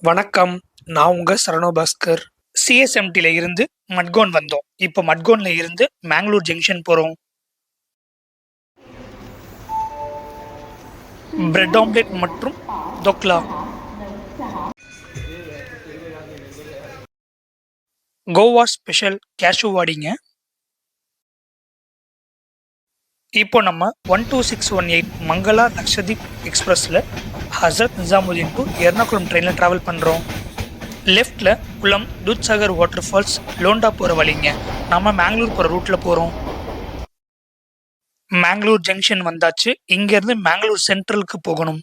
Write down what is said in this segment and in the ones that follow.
வணக்கம். நான் உங்க சரவணபாஸ்கர். சிஎஸ்எம்டில இருந்து மட்கோன் வந்தோம். இப்போ மட்கோன்ல இருந்து மேங்களூர் ஜங்ஷன் போறோம். பிரெட் ஆம்லெட் மற்றும் தொக்லா. கோவா ஸ்பெஷல் கேஷ்யூ வாடிங்க. இப்போ நம்ம 12618 மங்களா லக்ஷதீப் எக்ஸ்பிரஸ்ல ஹசரத் நிசாமுதீன் டு எர்ணாகுளம் ட்ரெயினில் ட்ராவல் பண்ணுறோம். லெஃப்டில் குளம் தூத்சாகர் வாட்டர் ஃபால்ஸ் லோண்டா போகிற வழிங்க. நம்ம மேங்களூர் போகிற ரூட்டில் போகிறோம். மேங்களூர் ஜங்ஷன் வந்தாச்சு. இங்கேருந்து மேங்களூர் சென்ட்ரலுக்கு போகணும்.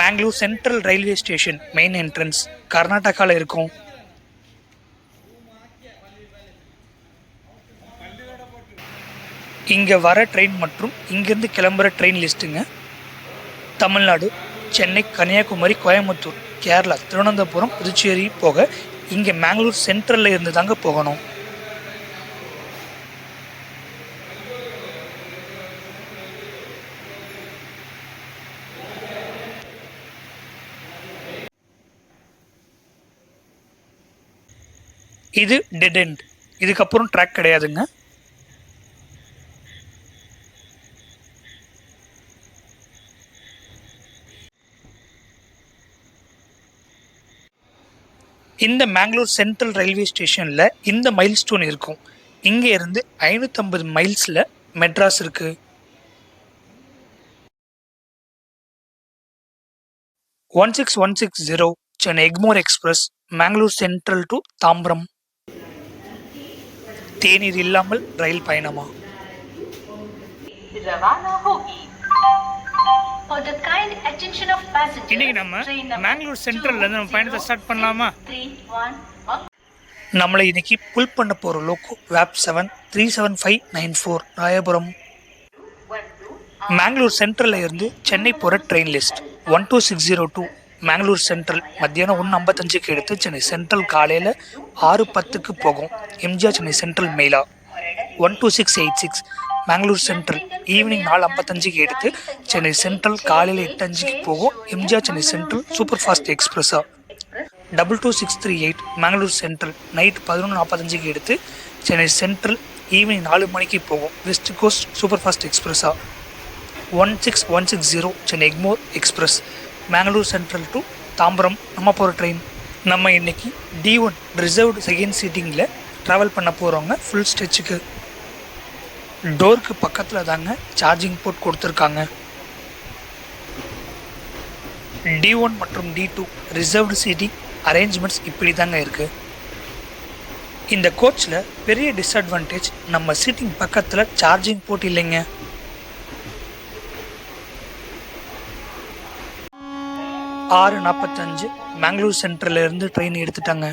Mangalore central railway station main entrance கர்நாடகாவில் இருக்கும். இங்கே வர ட்ரெயின் மற்றும் இங்கேருந்து கிளம்புற ட்ரெயின் லிஸ்ட்டுங்க. தமிழ்நாடு, சென்னை, கன்னியாகுமரி, கோயம்புத்தூர், கேரளா, திருவனந்தபுரம், புதுச்சேரி போக இங்கே மேங்களூர் சென்ட்ரலில் இருந்து தாங்க போகணும். இது டெட் எண்ட். இதுக்கப்புறம் ட்ராக் கிடையாதுங்க. இந்த மேங்களூர் சென்ட்ரல் ரயில்வே ஸ்டேஷனில் இந்த மைல் ஸ்டோன் இருக்கும். இங்கே இருந்து 550 மைல்ஸில் மெட்ராஸ் இருக்கு. One 16160 Chennai Egmore express Mangalore central to Tambaram. தேநீர் இல்லாமல் ரயில் பயணமா? இன்னைக்கு நம்ம மேங்களூர் சென்ட்ரல்ல இருந்து நம்ம பயணத்தை ஸ்டார்ட் பண்ணலாமா? நம்மளை இன்னைக்கு புல் பண்ண போற லோக்கோ வேப் 7 37594 ராயபுரம். மேங்களூர் சென்ட்ரல்ல இருந்து சென்னை போற ட்ரெயின் லிஸ்ட் 12602 மேங்களூர் சென்ட்ரல் மத்தியானம் 1:55க்கு எடுத்து சென்னை சென்ட்ரல் காலையில் 6:10க்கு போகும். எம்ஜிஆர் சென்னை சென்ட்ரல் மெயிலா. 12686 மேங்களூர் சென்ட்ரல் ஈவினிங் 4:55க்கு எடுத்து சென்னை சென்ட்ரல் காலையில் 8:05க்கு போகும். MGR Chennai Central super fast எக்ஸ்பிரஸா. 22638 மேங்களூர் சென்ட்ரல் நைட் 11:45க்கு எடுத்து சென்னை சென்ட்ரல் ஈவினிங் 4 மணிக்கு போகும். வெஸ்ட் கோஸ்ட் சூப்பர் ஃபாஸ்ட் எக்ஸ்பிரஸா. 16160 Chennai Egmore express Mangalore central to Tambaram நம்ம போகிற ட்ரெயின். நம்ம இன்னைக்கு D1 ரிசர்வ்டு செகண்ட் சீட்டிங்கில் ட்ராவல் பண்ண போகிறவங்க ஃபுல் ஸ்ட்ரெச்சுக்கு. டோருக்கு பக்கத்தில் தாங்க சார்ஜிங் போர்ட் கொடுத்துருக்காங்க. D1 மற்றும் D2 ரிசர்வ்டு சீட்டிங் அரேஞ்ச்மெண்ட்ஸ் இப்படி தாங்க இருக்குது. இந்த கோச்சில் பெரிய டிஸ்அட்வான்டேஜ் நம்ம சீட்டிங் பக்கத்தில் சார்ஜிங் போர்ட் இல்லைங்க. 6:45 மேங்களூர் சென்ட்ரல்ல இருந்து ட்ரெயின் எடுத்துட்டாங்க.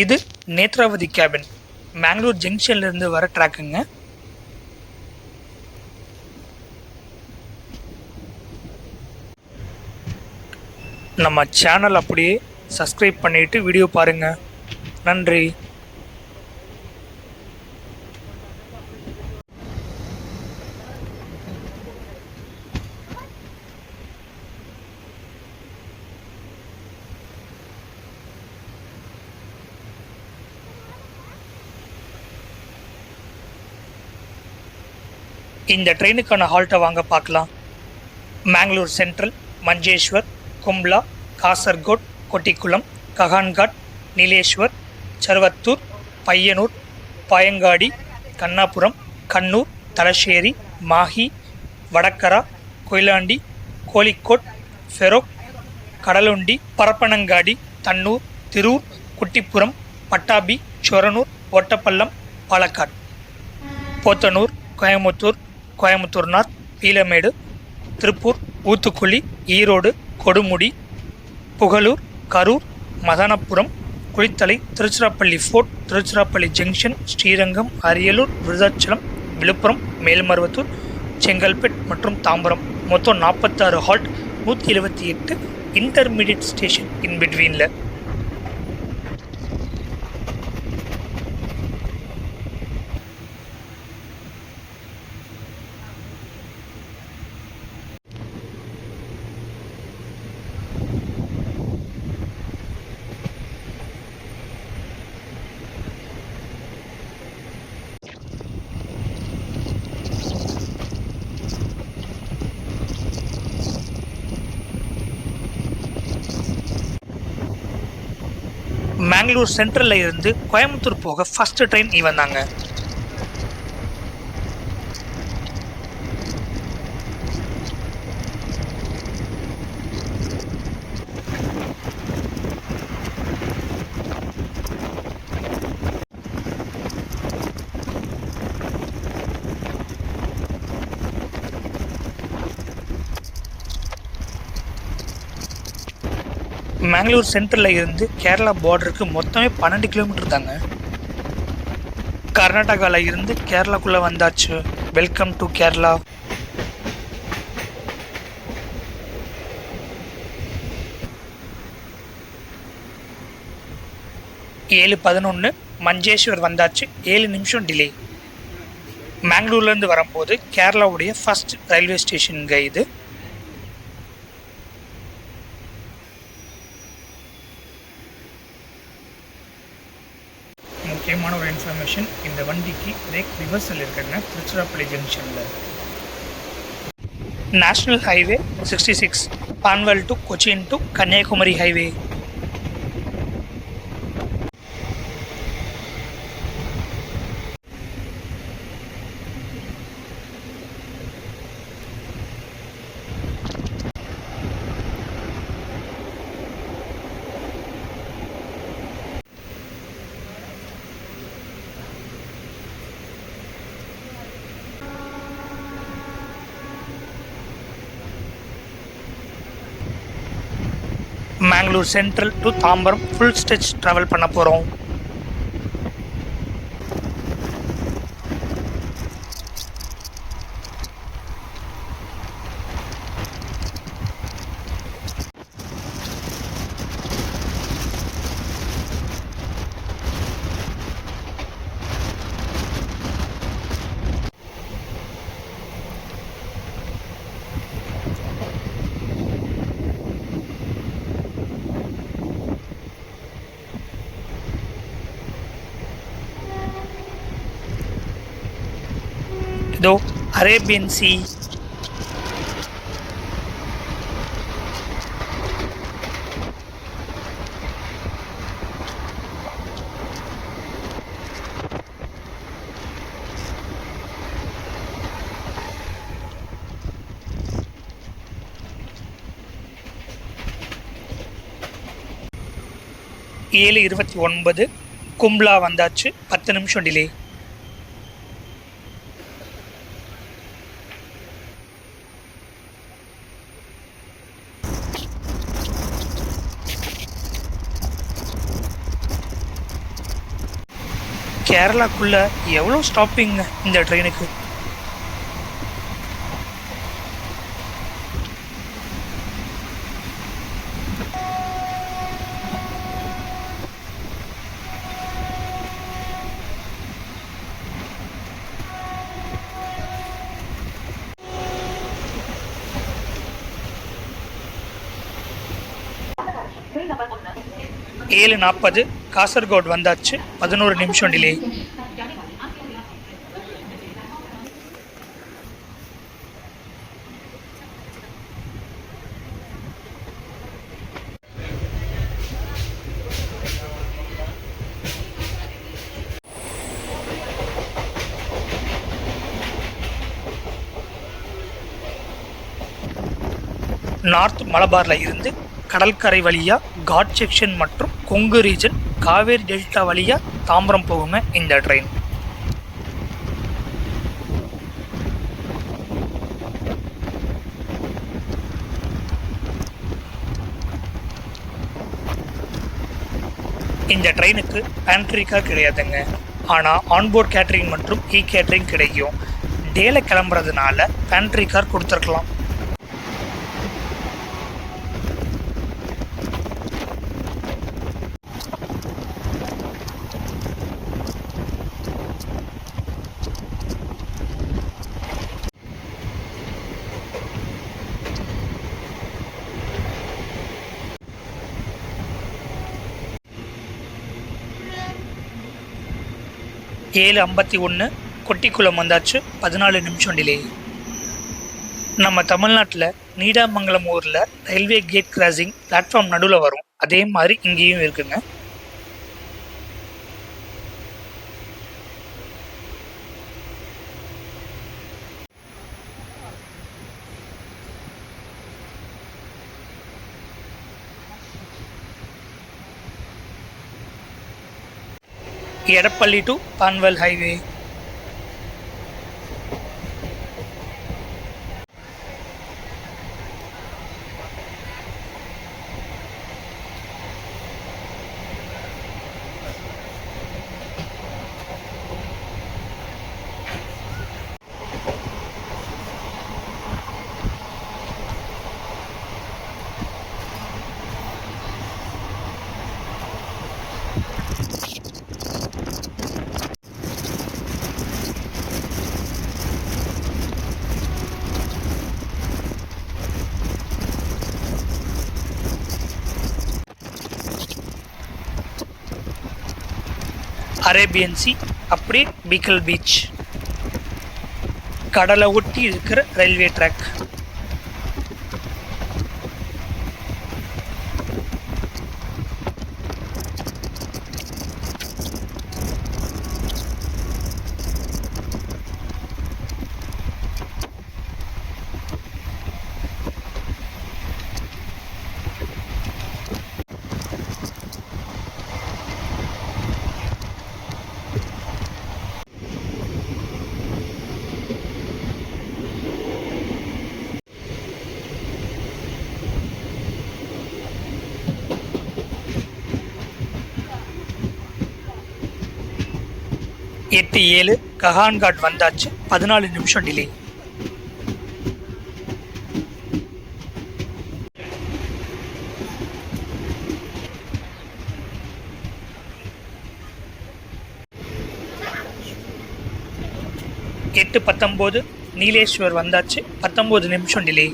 இது நேத்ராவதி கேபின் மேங்களூர் ஜங்ஷன்ல இருந்து வர ட்ராக்குங்க. நம்ம சேனல் அப்படியே சப்ஸ்கிரைப் பண்ணிட்டு வீடியோ பாருங்க. நன்றி. இந்த ட்ரெயினுக்கான ஹால்ட்டை வாங்க பார்க்கலாம். Mangalore central, Manjeshwar, Kumbla, Kasaragod, Kottikulam, Kanhangad, Nileshwar, Cheruvathur, Payyanur, Payangadi, Kannapuram, Kannur, Thalassery, Mahe, Vadakara, Koyilandy, Kozhikode, Feroke, Kadalundi, Parappanangadi, Tanur, Tirur, Kuttippuram, Pattambi, Shoranur, Ottapalam, Palakkad, Podanur, Coimbatore, Coimbatore north, Peelamedu, Tiruppur, Uthukuli, Erode, Kodumudi, Pugalur, Karur, Mathanapuram, Kulithalai, Tiruchirappalli fort, Tiruchirappalli junction, Srirangam, Ariyalur, Virudhachalam, Villupuram, Melmaruvathur, Chengalpet மற்றும் தாம்பரம். மொத்தம் 46 ஹால்ட், 178 இன்டர்மீடியட் ஸ்டேஷன் இன் பிட்வீனில். மேங்களூர் சென்ட்ரலில் இருந்து கோயம்புத்தூர் போக ஃபர்ஸ்ட் ட்ரெயின் இவன் தாங்க. மேங்களூர் சென்ட்ரலில் இருந்து கேரளா பார்டருக்கு மொத்தமே 12 கிலோமீட்டர் தாங்க. கர்நாடகாவில் இருந்து கேரளாக்குள்ளே வந்தாச்சு. Welcome to Kerala. ஏழு 11 மஞ்சேஸ்வர் வந்தாச்சு. 7 நிமிஷம் டிலே. மேங்களூர்லேருந்து வரும்போது கேரளாவுடைய ஃபர்ஸ்ட் ரயில்வே ஸ்டேஷனுங்க இது. முக்கியமான ஒரு இன்ஃபர்மேஷன், இந்த வண்டிக்கு பிரேக் ரிவர்சல் இருக்குங்க திருச்சிராப்பள்ளி ஜங்ஷனில். National highway 66 Panvel to Cochin to Kanyakumari highway. Mangalore central to Tambaram full stretch travel பண்ண போகிறோம். இதோ அரேபியன் சி. ஏழு 29 கும்ப்ளா வந்தாச்சு. 10 நிமிஷம் டிலே. கேரளாக்குள்ள எவ்வளோ ஸ்டாப்பிங்க இந்த ட்ரெயினுக்கு. ஏழு 40 காசர்கோடு வந்தாச்சு. 11 நிமிஷம் டிலே. நார்த் மலபாரில் இருந்து கடற்கரை வழியாக காட் செக்ஷன் மற்றும் கொங்கு ரீஜன் காவேரி டெல்டா வழியாக தாம்பரம் போகுங்க இந்த ட்ரெயின். இந்த ட்ரெயினுக்கு பேண்ட்ரி கார் கிடையாதுங்க. ஆனால் ஆன்போர்ட் கேட்ரிங் மற்றும் கேட்ரிங் கிடைக்கும். டேல கிளம்புறதுனால பேண்ட்ரி கார் கொடுத்துருக்கலாம். ஏழு 51 கொட்டிக்குளம் வந்தாச்சு, 14 நிமிஷம் டிலே. நம்ம தமிழ்நாட்டில் நீடாமங்கலம் ஊரில் ரயில்வே கேட் கிராசிங் பிளாட்ஃபார்ம் நடுவில் வரும். அதே மாதிரி இங்கேயும் இருக்குங்க. Edappally to Panvel highway. Arabian sea, அப்படி பீக்கல் பீச். கடலை ஒட்டி இருக்கிற ரயில்வே ட்ராக். எட்டு 7 கஹான்காட் வந்தாச்சு, 14 நிமிஷம் டிலே. எட்டு 19 நீலேஸ்வர் வந்தாச்சு, 19 நிமிஷம் டிலே.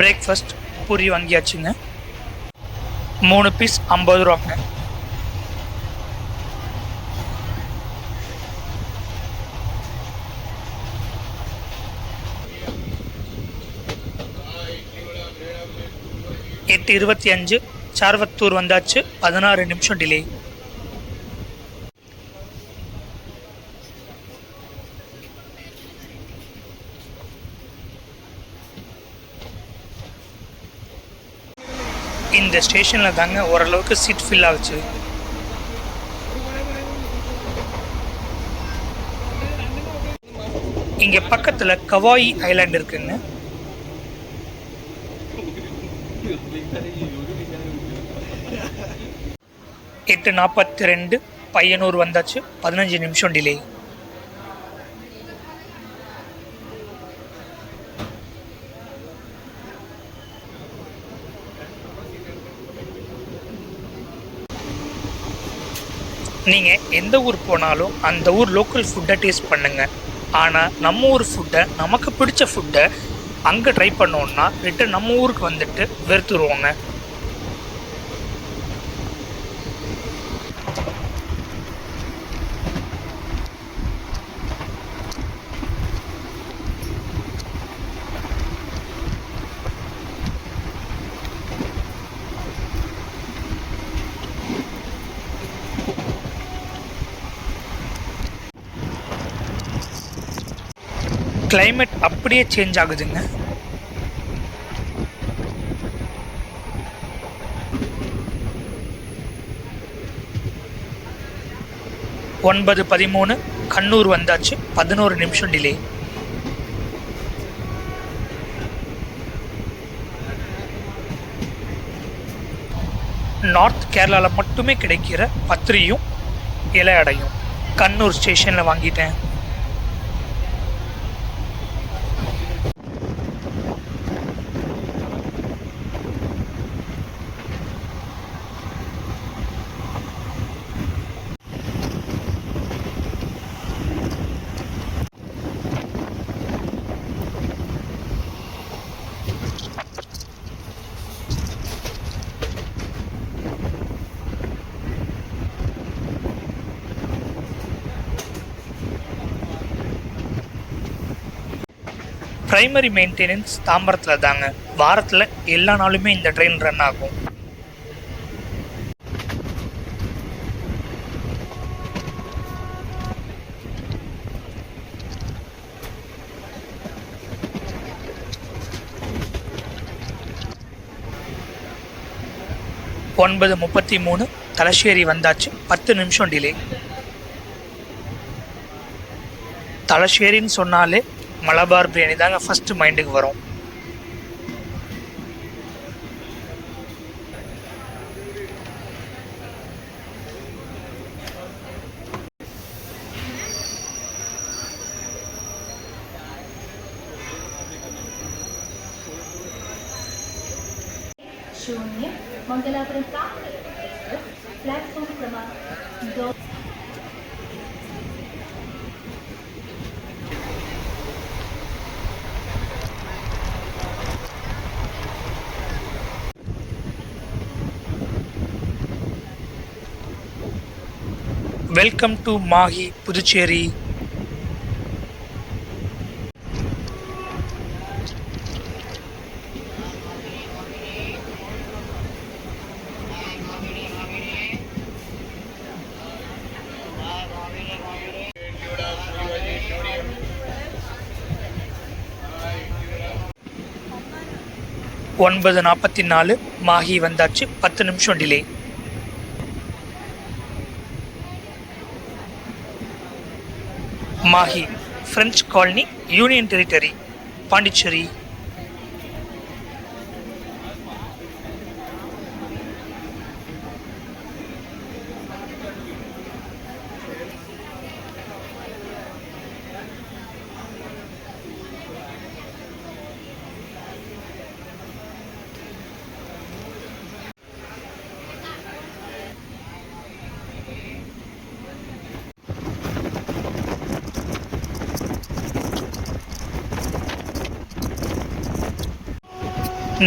பிரேக்ஃபாஸ்ட் பூரி வாங்கியாச்சுங்க. 3 பீஸ் 50 ரூபாங்க. எட்டு 25 சார்வத்தூர் வந்தாச்சு, 16 நிமிஷம் டிலே. இந்த ஸ்டேஷனில் தாங்க ஓரளவுக்கு சீட் ஃபில் ஆகுச்சு. இங்கே பக்கத்தில் கவாயி ஐலாண்ட் இருக்குங்க. எட்டு 42 பையனூர் வந்தாச்சு, 15 நிமிஷம் டிலே. நீங்கள் எந்த ஊர் போனாலும் அந்த ஊர் லோக்கல் ஃபுட்டை டேஸ்ட் பண்ணுங்கள். ஆனால் நம்ம ஊர் ஃபுட்டை, நமக்கு பிடிச்ச ஃபுட்டை அங்கே ட்ரை பண்ணோன்னா ரிட்டன் நம்ம ஊருக்கு வந்துட்டு வெறுத்துருவோங்க. கிளைமேட் அப்படியே சேஞ்ச் ஆகுதுங்க. ஒன்பது 13 கண்ணூர் வந்தாச்சு. 11 நிமிஷம் டிலே. நார்த் கேரளாவில் மட்டுமே கிடைக்கிற பத்திரியும் இலை அடையும் கண்ணூர் ஸ்டேஷனில் வாங்கிட்டேன். பிரைமரி மெயின்டெனன்ஸ் தாம்பரத்தில் தாங்க. வாரத்தில் எல்லா நாளுமே இந்த ட்ரெயின் ரன் ஆகும். ஒன்பது 33 தலശ്ശേരി வந்தாச்சு. 10 நிமிஷம் டிலே. தலശ്ശേரின்னு சொன்னாலே மலபார் பிரியாணி தாங்க ஃபர்ஸ்ட் மைண்டுக்கு வரும். मंगलापुरम प्लॅटफॉर्म क्रमांक 2. Welcome to Mahe, Puducherry. ஒன்பது 44 மாஹி வந்தாச்சு. 10 நிமிஷம் delay. Mahe French colony, union territory, Pondicherry.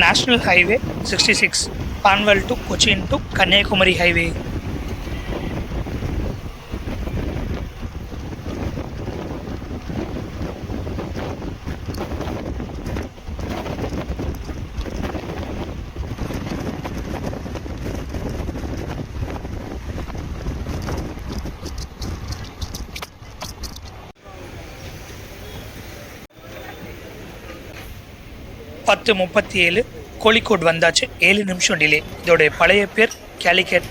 National Highway 66, Panvel to Cochin to Kanyakumari Highway. பத்து 37 கோழிக்கோட் வந்தாச்சு. 7 நிமிஷம் டிலே. இதோடைய பழைய பேர் கேலிக்கட்.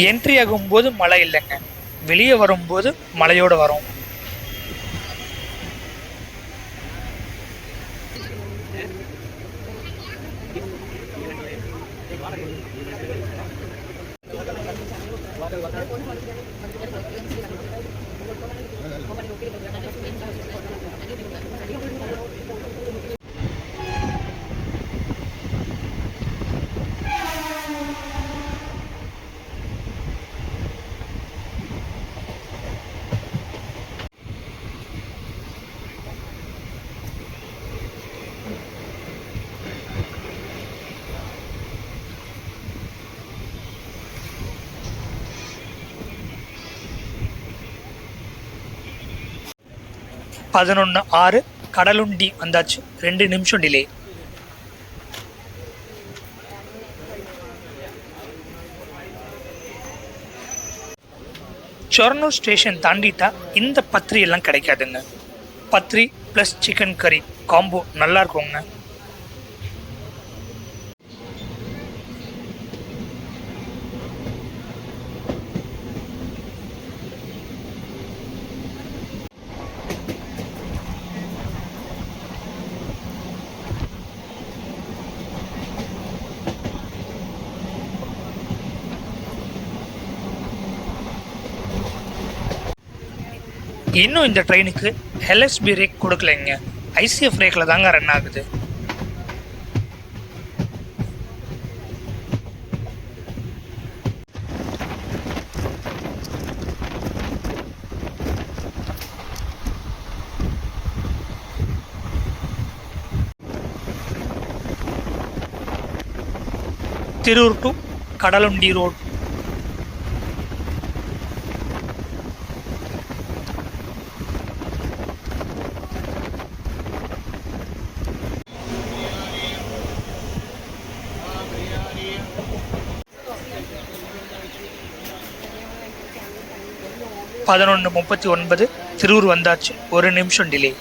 என்ட்ரி ஆகும்போது மழை இல்லைங்க, வெளியே வரும்போது மழையோடு வரும். பதினொன்று 6 கடலுண்டி வந்தாச்சு, 2 நிமிஷம் டிலே. சொர்னூர் ஸ்டேஷன் தாண்டிட்டா இந்த பத்ரி எல்லாம் கிடைக்காதுங்க. பத்ரி ப்ளஸ் சிக்கன் கறி காம்போ நல்லா இருக்குங்க. இன்னும் இந்த ட்ரெயினுக்கு எல்எஸ்பி ரேக் கொடுக்கலைங்க, ஐசிஎஃப் ரேக்கில் தாங்க ரன் ஆகுது. திருூர் டு கடலுண்டி ரோட். பதினொன்று 39 திருூர் வந்தாச்சு, 1 நிமிஷம் டிலே.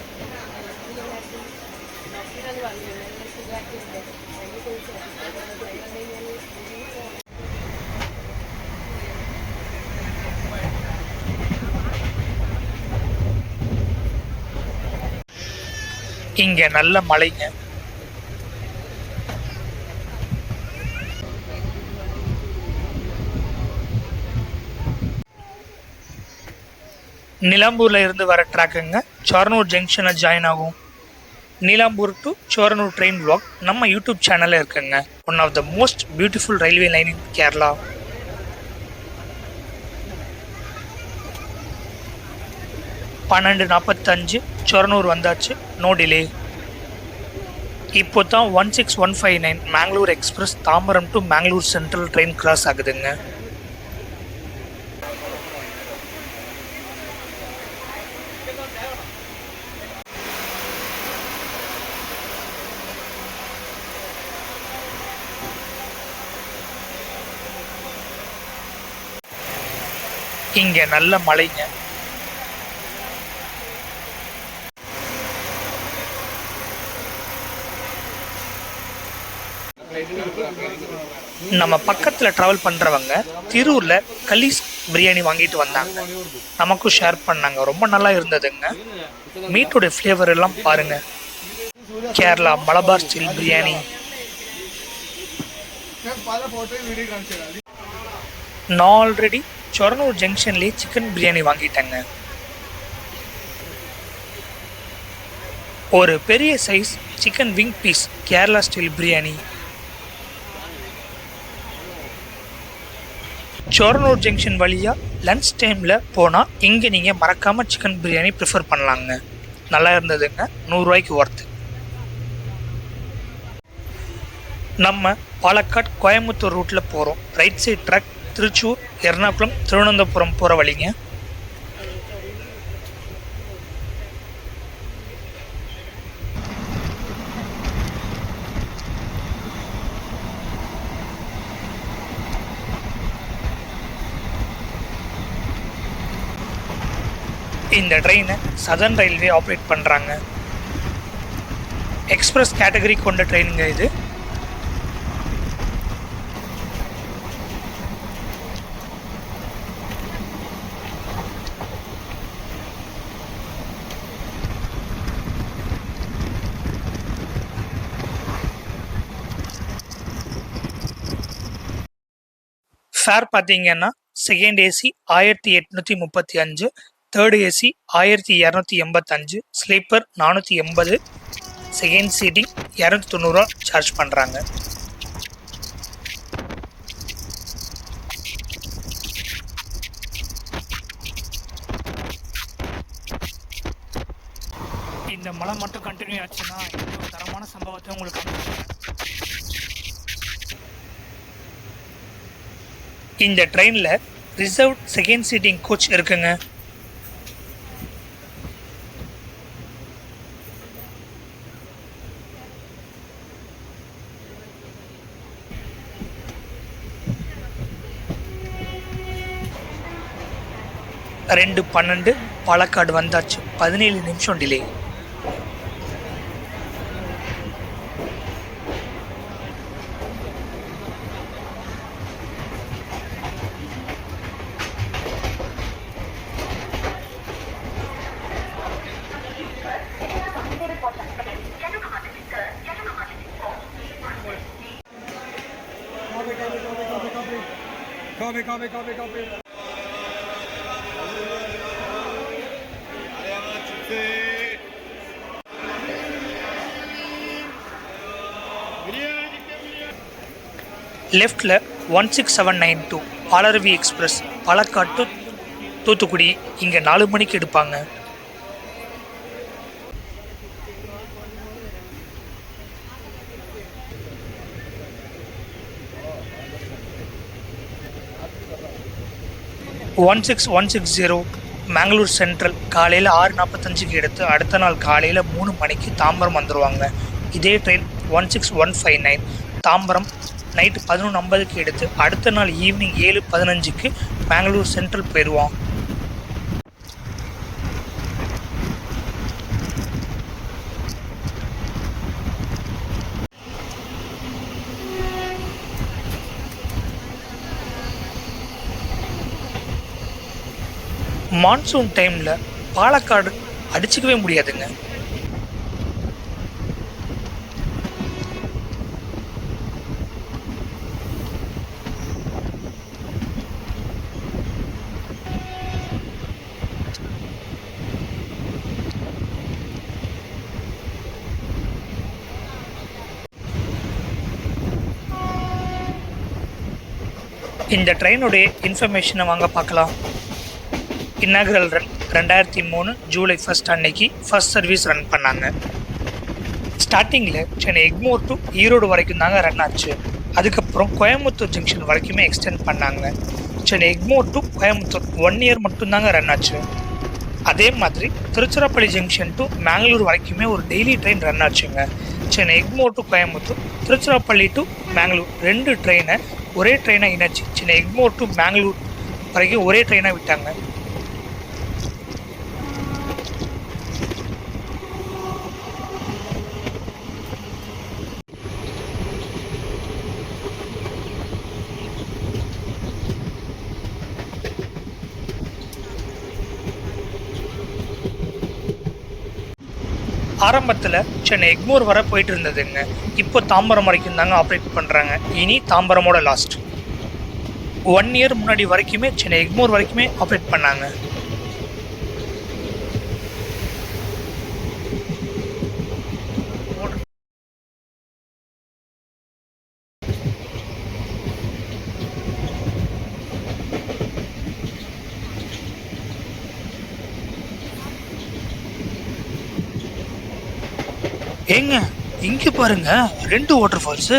இங்க நல்ல மழைங்க. நீலாம்பூர்ல இருந்து வர ட்ராக்குங்க சொர்னூர் ஜங்ஷனில் ஜாயின் ஆகும். Nilambur to Shoranur train vlog நம்ம யூடியூப் சேனலில் இருக்குங்க. One of the most beautiful railway line in Kerala. 12:45 Shoranur வந்தாச்சு, நோ டிலே. இப்போ தான் 16159 Mangalore express Tambaram to Mangalore central train cross ஆகுதுங்க. இங்க நல்ல மழைங்க. நம்ம பக்கத்துல டிராவல் பண்றவங்க திருூர்ல கலீஸ் பிரியாணி வாங்கிட்டு வந்தாங்க, நமக்கும் ஷேர் பண்ணாங்க, ரொம்ப நல்லா இருந்ததுங்க. மீட்டோட ஃப்ளேவர் எல்லாம் பாருங்க, கேரளா மலபார் ஸ்டைல் பிரியாணி. நான் ஆல்ரெடி சொர்னூர் ஜங்ஷன்லேயே சிக்கன் பிரியாணி வாங்கிட்டேங்க. ஒரு பெரிய size chicken wing piece Kerala style biryani. Shoranur junction வழியாக லன்ச் டைமில் போனால் இங்கே நீங்கள் மறக்காமல் சிக்கன் பிரியாணி ப்ரிஃபர் பண்ணலாங்க. நல்லா இருந்ததுங்க, 100 ரூபாய்க்கு ஒர்த்து. நம்ம பாலக்காடு கோயம்புத்தூர் ரூட்டில் போகிறோம். Right side track Thrissur, Ernakulam, Thiruvananthapuram போகிற வழிங்க. இந்த ட்ரெயினை சதர்ன் ரயில்வே ஆப்ரேட் பண்ணுறாங்க. எக்ஸ்பிரஸ் கேட்டகரி கொண்ட ட்ரெயினுங்க இது. ஃபேர் பார்த்தீங்கன்னா second AC 1835, third AC 1285, sleeper 480, second seating 290 charge பண்ணுறாங்க. இந்த மழை மட்டும் கண்டினியூ ஆச்சுன்னா ஒரு தரமான சம்பவத்தை உங்களுக்கு அனுப்புகிறேன். இந்த ட்ரெயினில் ரிசர்வ் செகண்ட் சீட்டிங் கோச் இருக்குங்க. 2:12 பாலக்காடு வந்தாச்சு. 17 நிமிஷம் டிலே. Copy. லெஃப்டில் 16792 பாலருவி எக்ஸ்பிரஸ் பாலக்காடு தூத்துக்குடி. இங்கே 4 மணிக்கு எடுப்பாங்க. ஒன் 6160 மேங்களூர் சென்ட்ரல் காலையில் 6:45 எடுத்து அடுத்த நாள் காலையில் 3 மணிக்கு தாம்பரம் வந்துடுவாங்க. இதே ட்ரெயின் 16159 தாம்பரம் நைட்டு 11:50 எடுத்து அடுத்த நாள் ஈவினிங் 7:15 மேங்களூர் சென்ட்ரல் போயிடுவான். மான்சூன் டைமில் பாலக்காடு அடிச்சுக்கவே முடியாதுங்க. இந்த ட்ரெயினுடைய இன்ஃபர்மேஷனை வாங்க பார்க்கலாம். இன்னாகரல் ரன் 2003 ஜூலை 1 அன்னைக்கு ஃபர்ஸ்ட் சர்வீஸ் ரன் பண்ணாங்க. ஸ்டார்டிங்கில் சென்னை எக்மோர் டு ஈரோடு வரைக்கும் தாங்க ரன் ஆச்சு. அதுக்கப்புறம் கோயம்புத்தூர் ஜங்ஷன் வரைக்குமே எக்ஸ்டெண்ட் பண்ணாங்க. சென்னை எக்மோர் டு கோயம்புத்தூர் 1 இயர் மட்டும்தாங்க ரன் ஆச்சு. அதே மாதிரி திருச்சிராப்பள்ளி ஜங்ஷன் டு மேங்களூர் வரைக்குமே ஒரு டெய்லி ட்ரெயின் ரன் ஆச்சுங்க. சென்னை எக்மோர் டு கோயம்புத்தூர், திருச்சிராப்பள்ளி டு மேங்களூர் 2 ட்ரெயினை ஒரே ட்ரெயினாக இணைச்சி சென்னை எக்மோர் டு மேங்களூர் வரைக்கும் ஒரே ட்ரெயினாக விட்டாங்க. ஆரம்பத்தில் சென்னை எக்மோர் வர போயிட்டு இருந்ததுங்க. இப்போ தாம்பரம் வரைக்கும் தாங்க ஆப்ரேட் பண்ணுறாங்க. இனி தாம்பரமோட லாஸ்ட். 1 இயர் முன்னாடி வரைக்குமே சென்னை எக்மோர் வரைக்குமே ஆப்ரேட் பண்ணாங்க. ஏங்க இங்க பாருங்க 2 வாட்டர் ஃபால்ஸ்.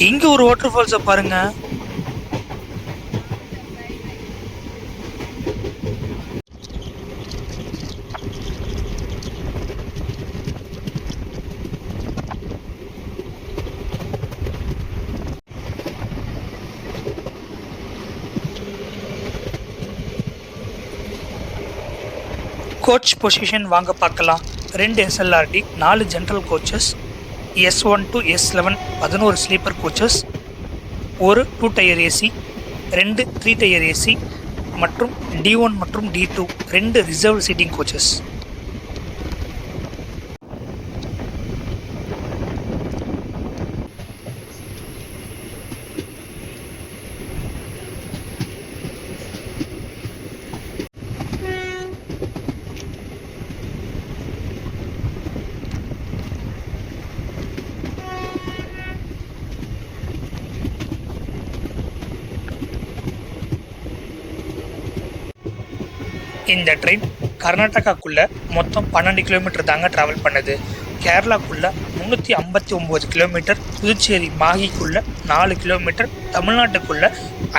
இங்க ஒரு வாட்டர் ஃபால்ஸை பாருங்க. கோச் பொசிஷன் வாங்க பார்க்கலாம். 2 SLRD, 4 general coaches, S1 to S11 11 sleeper coaches, ஒரு 2 டயர் ஏசி, 2 3 டயர் ஏசி மற்றும் D1 மற்றும் D2 2 ரிசர்வ் சீட்டிங் கோச்சஸ். இந்த ட்ரெயின் கர்நாடகாக்குள்ளே மொத்தம் 12 கிலோமீட்டர் தாங்க ட்ராவல் பண்ணுது. கேரளாக்குள்ள 359 கிலோமீட்டர், புதுச்சேரி மாஹிக்குள்ள 4 கிலோமீட்டர், தமிழ்நாட்டுக்குள்ள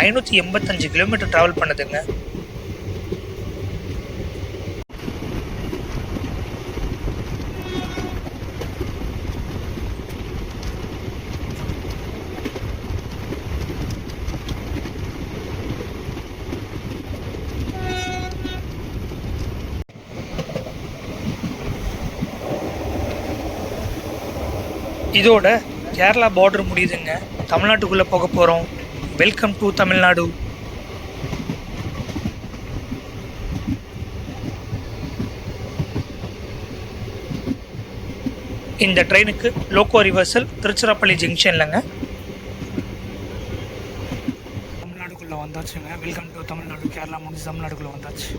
585 கிலோமீட்டர் டிராவல் பண்ணுதுங்க. இதோட கேரளா பார்டர் முடியுதுங்க. தமிழ்நாட்டுக்குள்ளே போக போகிறோம். Welcome to Tamil Nadu. இந்த ட்ரெயினுக்கு லோக்கோ ரிவர்சல் திருச்சிராப்பள்ளி ஜங்ஷன்லங்க. தமிழ்நாடுக்குள்ளே வந்தாச்சுங்க. Welcome to Tamil Nadu. கேரளா முடிஞ்சு தமிழ்நாடுக்குள்ளே வந்தாச்சு.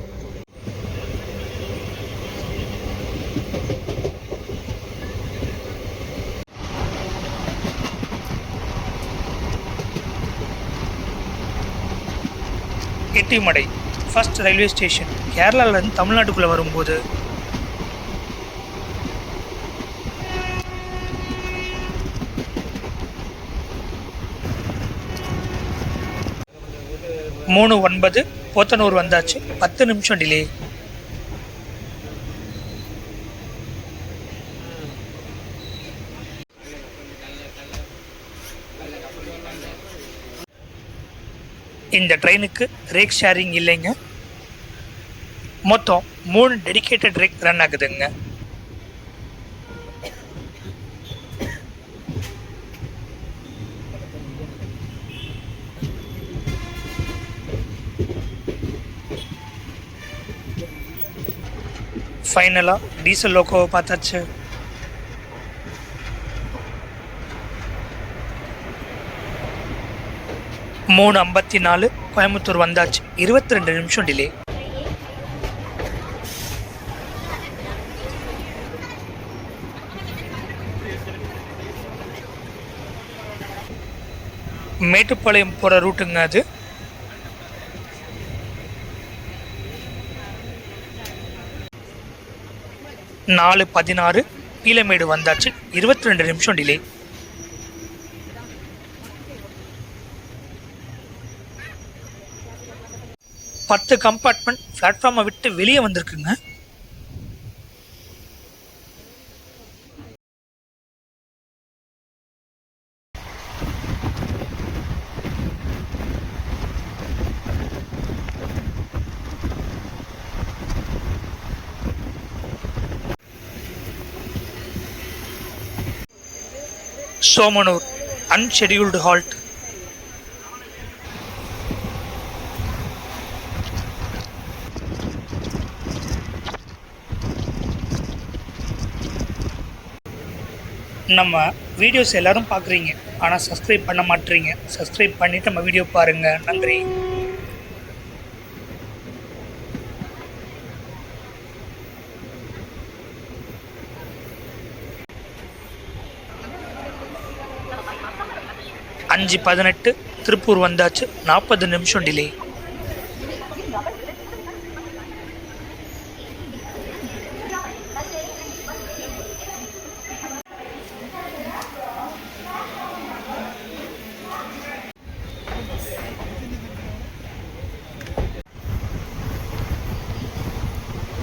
Ettimadai first railway station. கேரளாவிலேருந்து தமிழ்நாட்டுக்குள்ளே வரும்போது மூணு 9 போத்தனூர் வந்தாச்சு. 10 நிமிஷம் டிலே. இந்த ட்ரெயினுக்கு ரேக் ஷேரிங் இல்லைங்க. மொத்தம் 3 டெடிகேட்டட் ரேக் ரன் ஆகுதுங்க. ஃபைனலாக டீசல் லோக்கோவை பார்த்தாச்சு. மூணு 54 கோயம்புத்தூர் வந்தாச்சு. 22 நிமிஷம் டிலே. மேட்டுப்பாளையம் போகிற ரூட்டுங்க அது. நாலு 16 பீலமேடு வந்தாச்சு. 22 நிமிஷம் டிலே. பத்து கம்பார்ட்மெண்ட் பிளாட்ஃபார்மை விட்டு வெளியே வந்திருக்குங்க. சோமனூர் அன்ஷெடியூல்டு ஹால்ட். நம்ம வீடியோஸ் எல்லாரும் பார்க்குறீங்க, ஆனால் சப்ஸ்கிரைப் பண்ண மாட்டீங்க. சப்ஸ்கிரைப் பண்ணிவிட்டு நம்ம வீடியோ பாருங்கள். நன்றி. அஞ்சு 18 திருப்பூர் வந்தாச்சு. 40 நிமிஷம் டிலே.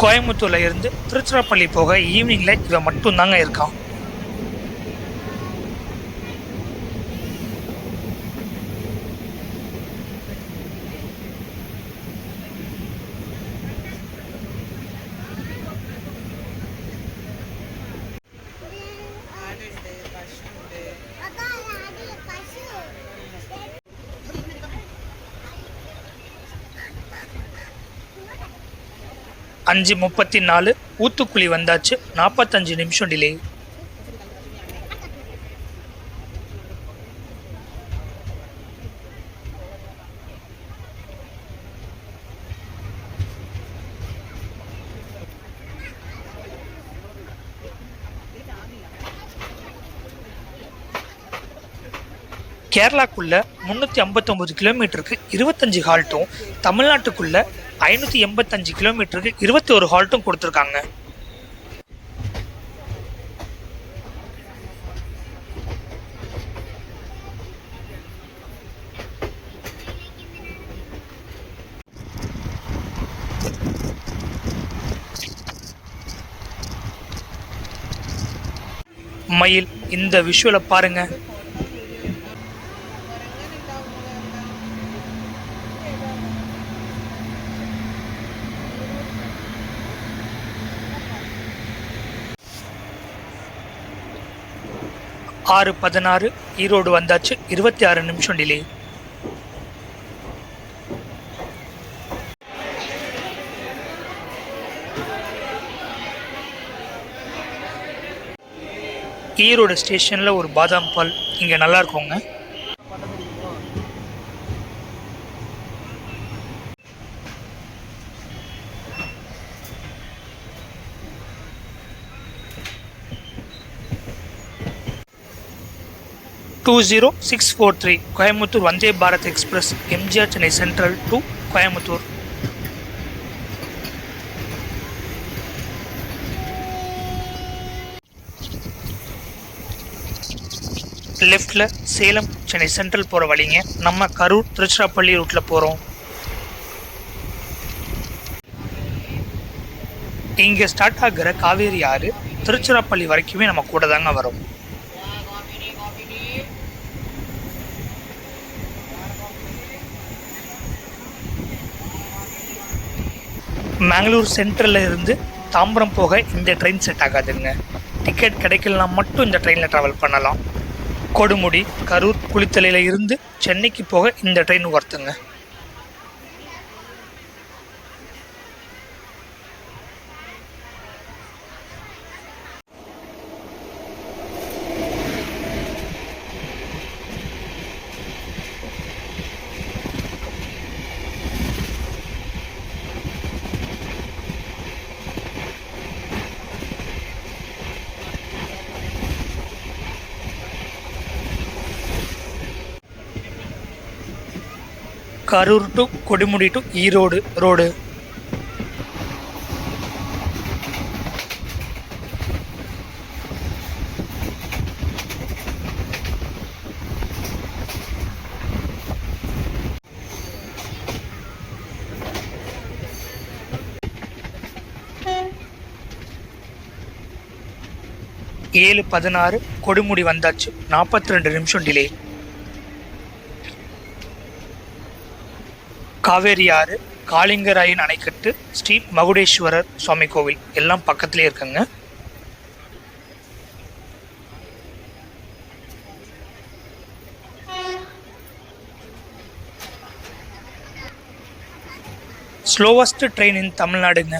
கோயம்புத்தூர்ல இருந்து திருச்சிராப்பள்ளி போக ஈவினிங்ல இவன் மட்டும் தாங்க இருக்கான். அஞ்சு 34 ஊத்துக்குழி வந்தாச்சு. 45 நிமிஷம் டிலே. கேரளாக்குள்ள 359 கிலோமீட்டருக்கு 25 ஹால்ட்டும், தமிழ்நாட்டுக்குள்ள 585 கிலோமீட்டருக்கு 21 ஹால்ட்டும் கொடுத்துருக்காங்க. மயில், இந்த விஷுவலை பாருங்க. ஆறு 16 ஈரோடு வந்தாச்சு. 26 நிமிஷம் டிலே. ஈரோடு ஸ்டேஷன்ல ஒரு பாதாம் பால் இங்க நல்லா இருக்குங்க. Two 0643 Coimbatore Vande Bharat express MGR Chennai central to Coimbatore. லெஃப்டில் சேலம் சென்னை சென்ட்ரல் போகிற வழிங்க. நம்ம கரூர் திருச்சிராப்பள்ளி ரூட்டில் போகிறோம். இங்கே ஸ்டார்ட் ஆகிற காவேரி ஆறு திருச்சிராப்பள்ளி வரைக்குமே நம்ம கூட தாங்க வரும். மேங்களூர் சென்ட்ரலில் இருந்து தாம்பரம் போக இந்த ட்ரெயின் செட் ஆகாதுங்க. டிக்கெட் கிடைக்கலனா மட்டும் இந்த ட்ரெயினில் ட்ராவல் பண்ணலாம். கொடுமுடி, கரூர், குளித்தலையில் இருந்து சென்னைக்கு போக இந்த ட்ரெயின் ஒர்த்துங்க. Karur to Kodumudi to Erode road. ஏழு 16 கொடுமுடி வந்தாச்சு. 42 நிமிஷம் டிலே. காவேரி ஆறு, காளிங்கராயன் அணைக்கட்டு, ஸ்ரீ மகுடேஸ்வரர் சுவாமி கோவில் எல்லாம் பக்கத்திலே இருக்குங்க. ஸ்லோவஸ்ட் ட்ரெயின் இன் தமிழ்நாடுங்க.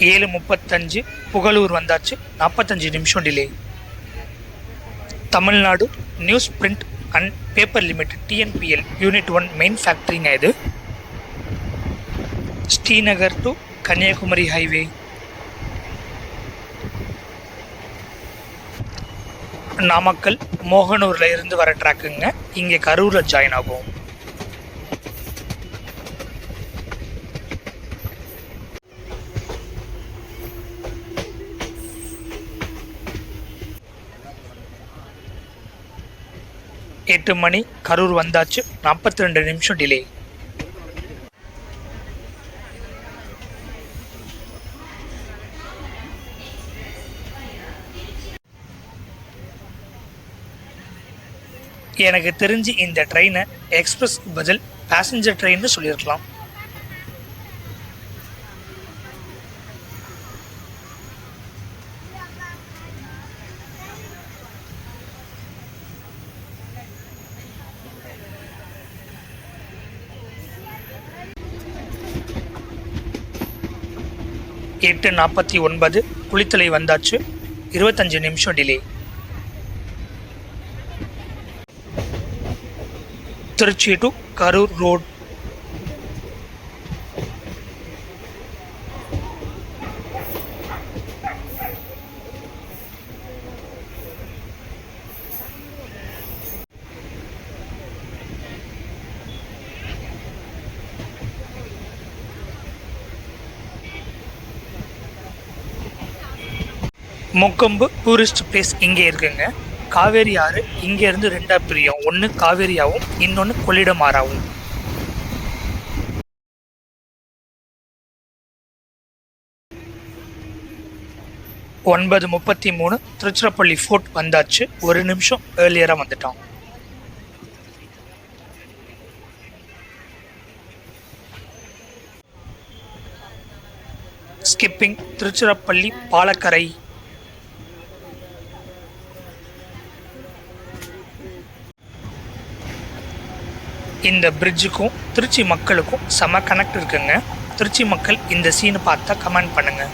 ஏழு 35 புகழூர் வந்தாச்சு. 45 நிமிஷம் delay. Tamil Nadu news print and paper limited TNPL unit 1 main ஃபேக்ட்ரிங்க இது. Srinagar to Kanyakumari highway. நாமக்கல் மோகனூரில் இருந்து வர ட்ராக்குங்க. இங்கே கரூரில் ஜாயின் ஆகும். எட்டு மணி கரூர் வந்தாச்சு. 42 நிமிஷம் டிலே. எனக்கு தெரிஞ்சு இந்த ட்ரெயினை எக்ஸ்பிரஸ்க்கு பதில் பேசஞ்சர் ட்ரெயின்னு சொல்லியிருக்கலாம். எட்டு 49 குளித்தலை வந்தாச்சு. 25 நிமிஷம் delay. Trichy to Karur road. Mukkombu tourist place இங்கே இருக்குங்க. காவேரி ஆறு இங்கேருந்து ரெண்டாக பிரியும். ஒன்று காவேரியாகவும் இன்னொன்று கொள்ளிடம் ஆறாவும். 9:33 திருச்சிராப்பள்ளி ஃபோர்ட் வந்தாச்சு. ஒரு நிமிஷம் ஏர்லியராக வந்துட்டோம். ஸ்கிப்பிங் திருச்சிராப்பள்ளி பாலக்கரை. இந்த பிரிட்ஜுக்கும் திருச்சி மக்களுக்கும் செம கனெக்ட் இருக்குங்க. திருச்சி மக்கள் இந்த சீனை பார்த்தா கமெண்ட் பண்ணுங்க.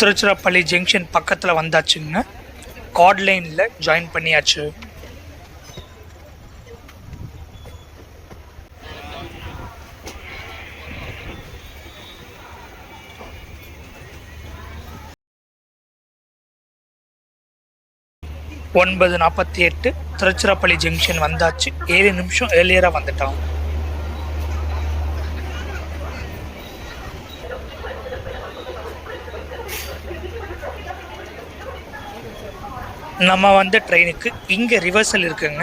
திருச்சிராப்பள்ளி ஜங்ஷன் பக்கத்தில் வந்தாச்சுங்க. கார்ட் லைனில் ஜாயின் பண்ணியாச்சு. ஒன்பது 48 திருச்சிராப்பள்ளி ஜங்ஷன் வந்தாச்சு. 7 நிமிஷம் ஏர்லியராக வந்துட்டோம். நம்ம வந்த ட்ரெயினுக்கு இங்கே ரிவர்சல் இருக்குங்க.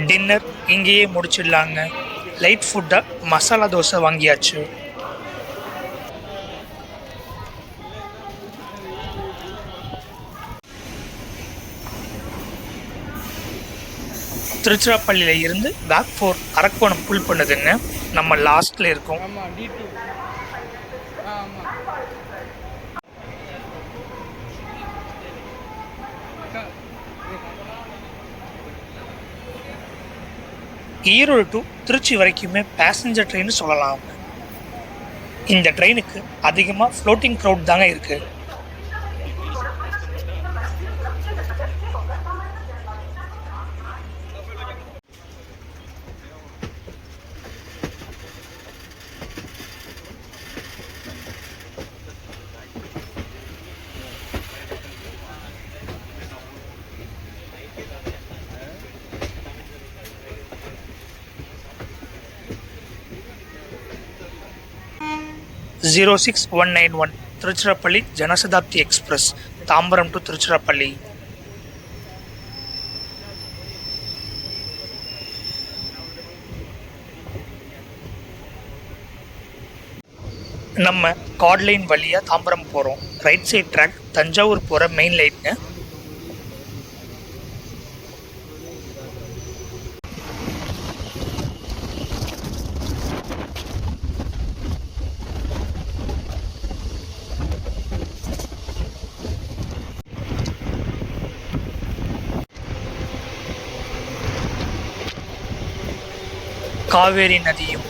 டின்னர் இங்கேயே முடிச்சிடலாங்க. லைட் ஃபுட்டாக மசாலா தோசை வாங்கியாச்சு. திருச்சிராப்பள்ளியில் இருந்து பேக் 4 அரக்கோணம் புல் பண்ணுதுங்க. நம்ம லாஸ்ட்டில் இருக்கோம். ஈரோடு டு திருச்சி வரைக்குமே பேசஞ்சர் ட்ரெயின் சொல்லலாம். இந்த ட்ரெயினுக்கு அதிகமாக ஃப்ளோட்டிங் க்ரௌட் தாங்க இருக்குது. Zero 6191 Tiruchirappalli Janshatabdi express Tambaram to Tiruchirappalli. நம்ம கார்ட் லைன் வழியாக தாம்பரம் போகிறோம். ரைட் சைட் ட்ராக் தஞ்சாவூர் போகிற மெயின் லைனுங்க. காவேரி நதியும்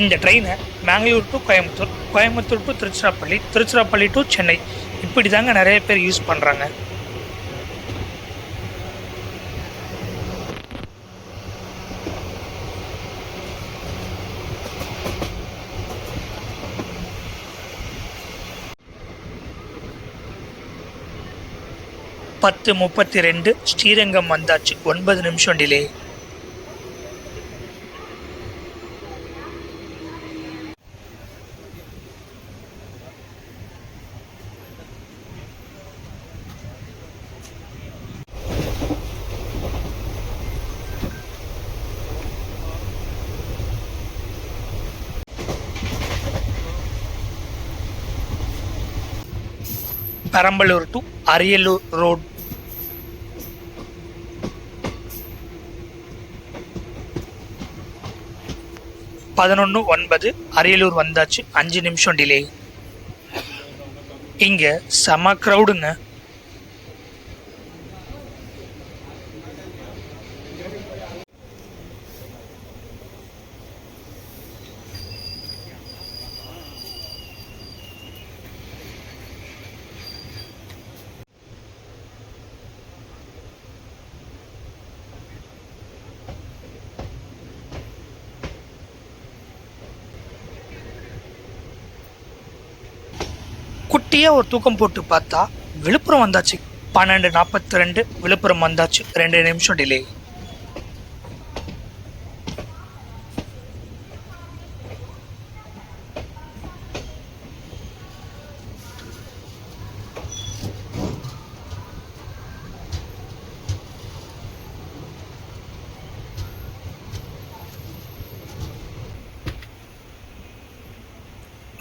இந்த ட்ரெயினை Mangalore to Coimbatore, Coimbatore to Tiruchirappalli, Tiruchirappalli to Chennai, இப்படி தாங்க நிறைய பேர் யூஸ் பண்ணுறாங்க. பத்து 32 ஸ்ரீரங்கம் வந்தாச்சு. 9 நிமிஷம் delay. Perambalur to Ariyalur road. பதினொன்று 9 அரியலூர் வந்தாச்சு. 5 நிமிஷம் டிலே. இங்கே செம க்ரௌடுங்க. குட்டியாக ஒரு தூக்கம் போட்டு பார்த்தா விழுப்புரம் வந்தாச்சு. 12:42 விழுப்புரம் வந்தாச்சு. 2 நிமிஷம் டிலே.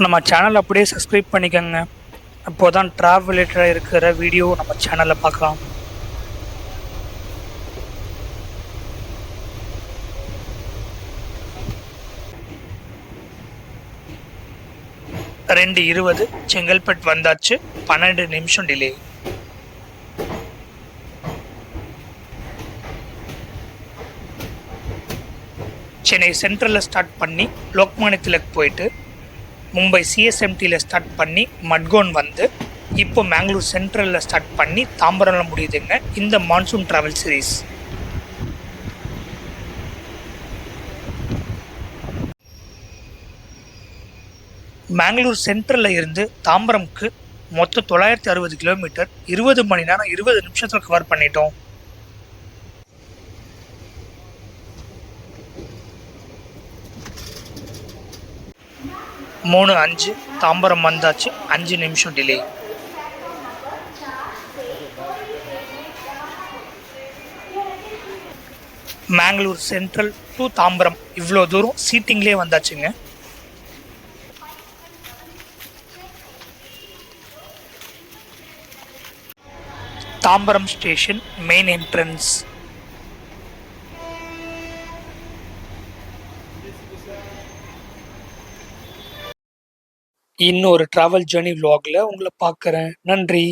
நம்ம சேனல் அப்படியே சப்ஸ்கிரைப் பண்ணிக்கோங்க. அப்போ தான் ட்ராவல் ரிலேட்டடாக இருக்கிற வீடியோ நம்ம சேனலில் பார்க்கலாம். ரெண்டு 20 செங்கல்பட்டு வந்தாச்சு. 12 நிமிஷம் டிலே. சென்னை சென்ட்ரலில் ஸ்டார்ட் பண்ணி லோக்மானிய திலக் போயிட்டு மும்பை சிஎஸ்எம்டியில் ஸ்டார்ட் பண்ணி மட்கோன் வந்து இப்போ மேங்களூர் சென்ட்ரலில் ஸ்டார்ட் பண்ணி தாம்பரம்ல முடியுதுங்க இந்த மான்சூன் ட்ராவல் சீரீஸ். மேங்களூர் சென்ட்ரலில் இருந்து தாம்பரம்க்கு மொத்தம் 960 கிலோமீட்டர் 20 மணி நேரம் 20 நிமிஷத்தில் கவர் பண்ணிட்டோம். மூணு 5 தாம்பரம் வந்தாச்சு. 5 நிமிஷம் delay. Mangalore central to Tambaram இவ்வளோ தூரம் சீட்டிங்லேயே வந்தாச்சுங்க. Tambaram station main entrance. இன்னொரு ட்ராவல் ஜேர்னி vlogல உங்களை பார்க்குறேன். நன்றி.